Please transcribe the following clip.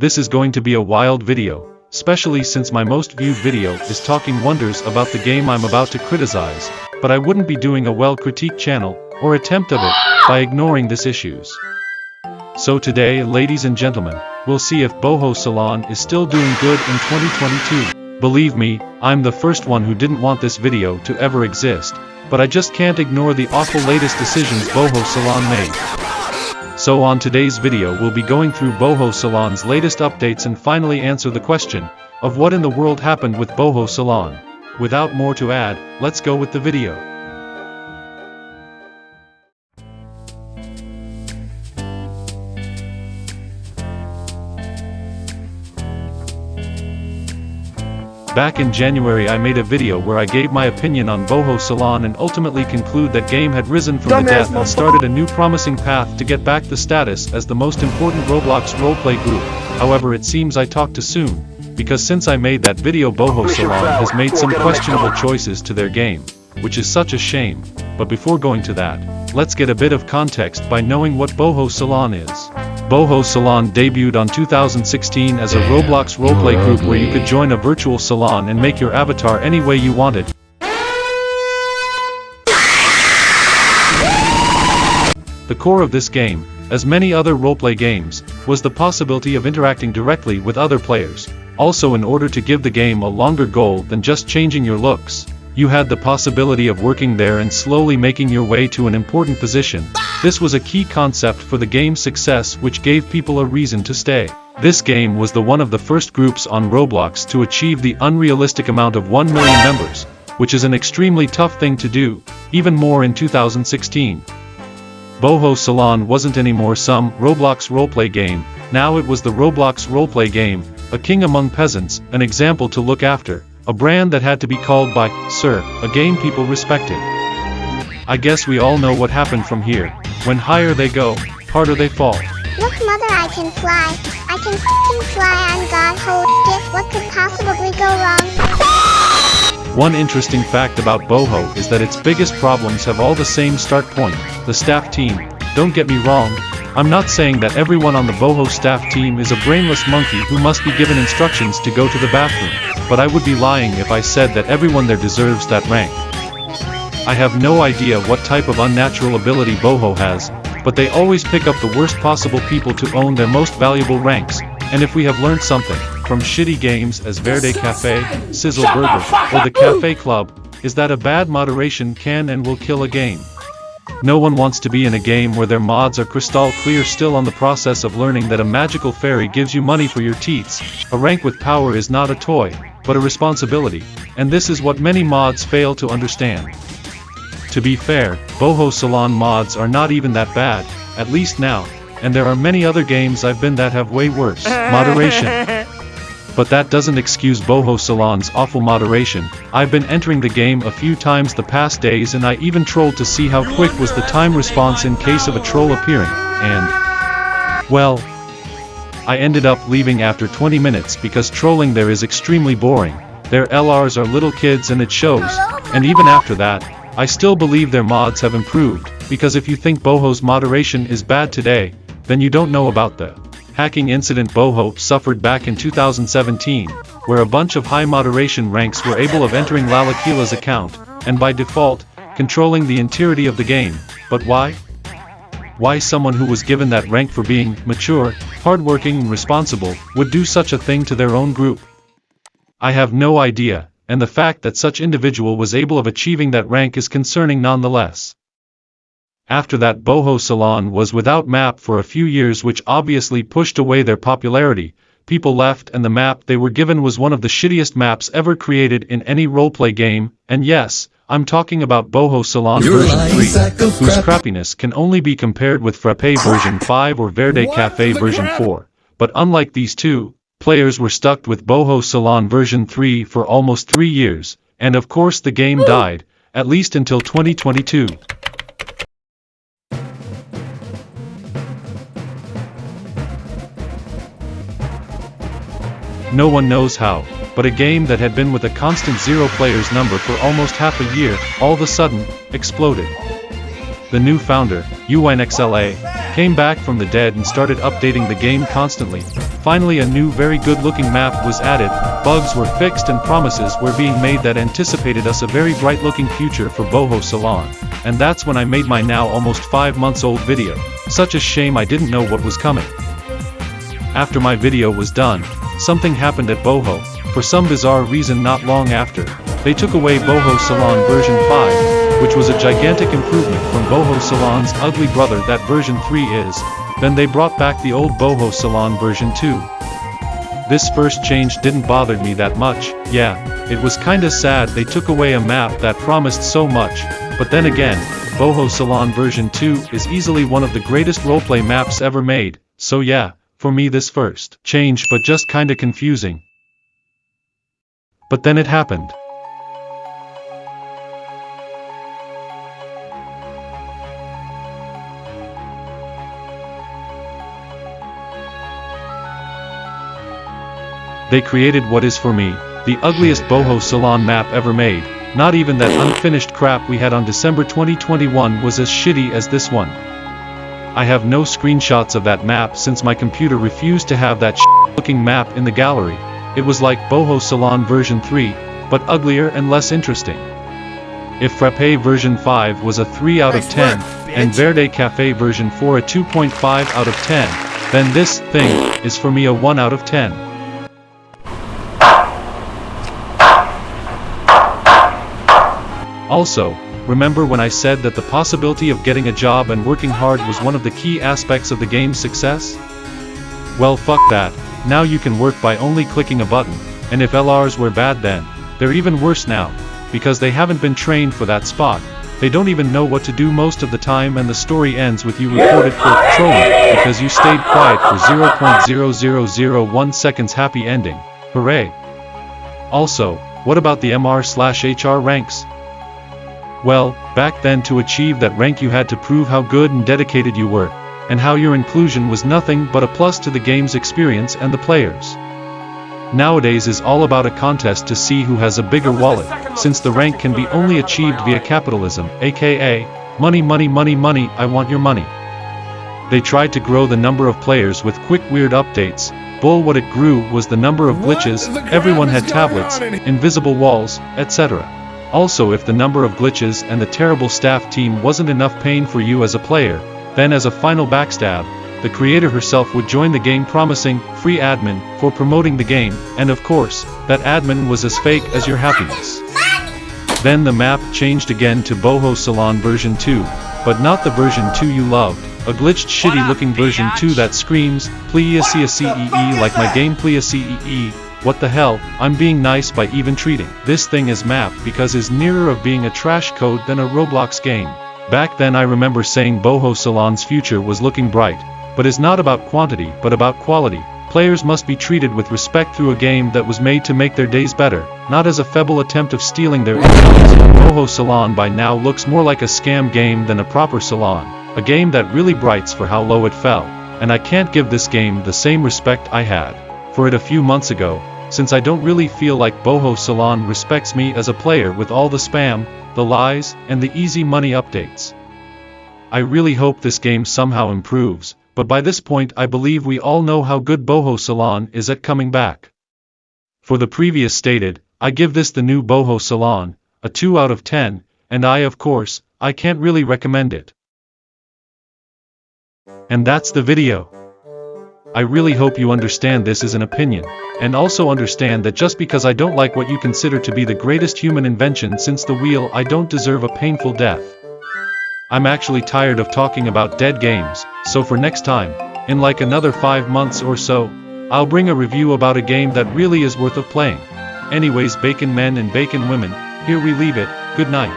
This is going to be a wild video, especially since my most viewed video is talking wonders about the game I'm about to criticize, but I wouldn't be doing a well-critiqued channel, or attempt of it, by ignoring these issues. So today, ladies and gentlemen, we'll see if BOHO Salon is still doing good in 2022. Believe me, I'm the first one who didn't want this video to ever exist, but I just can't ignore the awful latest decisions BOHO Salon made. So on today's video we'll be going through BOHO Salon's latest updates and finally answer the question of what in the world happened with BOHO Salon. Without more to add, let's go with the video. Back in January I made a video where I gave my opinion on BOHO Salon and ultimately conclude that game had risen from the death and started a new promising path to get back the status as the most important Roblox roleplay group. However, it seems I talked too soon, because since I made that video BOHO Salon has made some questionable choices to their game, which is such a shame. But before going to that, let's get a bit of context by knowing what BOHO Salon is. BOHO Salon debuted on 2016 as a Roblox roleplay group where you could join a virtual salon and make your avatar any way you wanted. The core of this game, as many other roleplay games, was the possibility of interacting directly with other players. Also, in order to give the game a longer goal than just changing your looks, you had the possibility of working there and slowly making your way to an important position. This was a key concept for the game's success, which gave people a reason to stay. This game was the one of the first groups on Roblox to achieve the unrealistic amount of 1 million members, which is an extremely tough thing to do, even more in 2016. BOHO Salon wasn't anymore some Roblox roleplay game, now it was the Roblox roleplay game, a king among peasants, an example to look after, a brand that had to be called by Sir, a game people respected. I guess we all know what happened from here. When higher they go, harder they fall. Look, mother, I can fly. I can f***ing fly. I'm God. Holy shit, what could possibly go wrong? One interesting fact about BOHO is that its biggest problems have all the same start point, the staff team. Don't get me wrong, I'm not saying that everyone on the BOHO staff team is a brainless monkey who must be given instructions to go to the bathroom, but I would be lying if I said that everyone there deserves that rank. I have no idea what type of unnatural ability BOHO has, but they always pick up the worst possible people to own their most valuable ranks, and if we have learned something from shitty games as Verde Cafe, Sizzle Burger, or the Cafe Club, is that a bad moderation can and will kill a game. No one wants to be in a game where their mods are crystal clear, still on the process of learning that a magical fairy gives you money for your teats. A rank with power is not a toy, but a responsibility, and this is what many mods fail to understand. To be fair, BOHO Salon mods are not even that bad, at least now, and there are many other games I've been that have way worse moderation. But that doesn't excuse BOHO Salon's awful moderation. I've been entering the game a few times the past days and I even trolled to see how quick was the time response in case of a troll appearing, and well, I ended up leaving after 20 minutes because trolling there is extremely boring. Their LRs are little kids and it shows, and even after that, I still believe their mods have improved, because if you think BOHO's moderation is bad today, then you don't know about the hacking incident BOHO suffered back in 2017, where a bunch of high moderation ranks were able of entering Lalakila's account, and by default, controlling the entirety of the game. But why? Why someone who was given that rank for being mature, hardworking and responsible, would do such a thing to their own group? I have no idea, and the fact that such individual was able of achieving that rank is concerning nonetheless. After that, BOHO Salon was without map for a few years, which obviously pushed away their popularity. People left and the map they were given was one of the shittiest maps ever created in any roleplay game, and yes, I'm talking about BOHO Salon version 3, whose crappiness can only be compared with Frappe version 5 or Verde Cafe version 4. But unlike these two, players were stuck with BOHO Salon version 3 for almost 3 years, and of course the game died, at least until 2022. No one knows how, but a game that had been with a constant 0 players number for almost half a year, all of a sudden, exploded. The new founder, UNXLA, came back from the dead and started updating the game constantly, Finally a new very good looking map was added, bugs were fixed and promises were being made that anticipated us a very bright looking future for Boho Salon. And that's when I made my now almost 5 months old video. Such a shame I didn't know what was coming. After my video was done, something happened at Boho. For some bizarre reason not long after, they took away Boho Salon version 5, which was a gigantic improvement from Boho Salon's ugly brother that version 3 is. Then they brought back the old Boho Salon version 2. This first change didn't bother me that much. Yeah, it was kinda sad they took away a map that promised so much, but then again, Boho Salon version 2 is easily one of the greatest roleplay maps ever made, so yeah, for me this first change but just kinda confusing. But then it happened. They created what is for me, the ugliest Boho Salon map ever made. Not even that unfinished crap we had on December 2021 was as shitty as this one. I have no screenshots of that map since my computer refused to have that looking map in the gallery. It was like Boho Salon version 3, but uglier and less interesting. If Frappe version 5 was a 3 out of 10, and Verde Cafe version 4 a 2.5 out of 10, then this thing is for me a 1 out of 10. Also, remember when I said that the possibility of getting a job and working hard was one of the key aspects of the game's success? Well, fuck that. Now you can work by only clicking a button, and if LRs were bad then, they're even worse now, because they haven't been trained for that spot. They don't even know what to do most of the time, and the story ends with you reported for trolling because you stayed quiet for 0.0001 seconds. Happy ending. Hooray. Also, what about the MR/HR ranks? Well, back then to achieve that rank you had to prove how good and dedicated you were, and how your inclusion was nothing but a plus to the game's experience and the players. Nowadays is all about a contest to see who has a bigger wallet, since the rank can be only achieved via capitalism, aka, money money money money, I want your money. They tried to grow the number of players with quick weird updates, bull. What it grew was the number of glitches, everyone had tablets, invisible walls, etc. Also, if the number of glitches and the terrible staff team wasn't enough pain for you as a player, then as a final backstab, the creator herself would join the game promising free admin for promoting the game, and of course, that admin was as fake as your happiness. Then the map changed again to Boho Salon version 2, but not the version 2 you loved, a glitched shitty looking version 2 that screams, please CEE like my game please CEE. What the hell, I'm being nice by even treating this thing as map because is nearer of being a trash code than a Roblox game. Back then I remember saying Boho Salon's future was looking bright, but is not about quantity but about quality. Players must be treated with respect through a game that was made to make their days better, not as a feeble attempt of stealing their incomes. Boho Salon by now looks more like a scam game than a proper salon, a game that really brights for how low it fell, and I can't give this game the same respect I had for it a few months ago, since I don't really feel like Boho Salon respects me as a player with all the spam, the lies, and the easy money updates. I really hope this game somehow improves, but by this point I believe we all know how good Boho Salon is at coming back. For the previous stated, I give this the new Boho Salon a 2 out of 10, and of course, I can't really recommend it. And that's the video. I really hope you understand this is an opinion, and also understand that just because I don't like what you consider to be the greatest human invention since the wheel, I don't deserve a painful death. I'm actually tired of talking about dead games, so for next time, in like another 5 months or so, I'll bring a review about a game that really is worth of playing. Anyways, bacon men and bacon women, here we leave it, good night.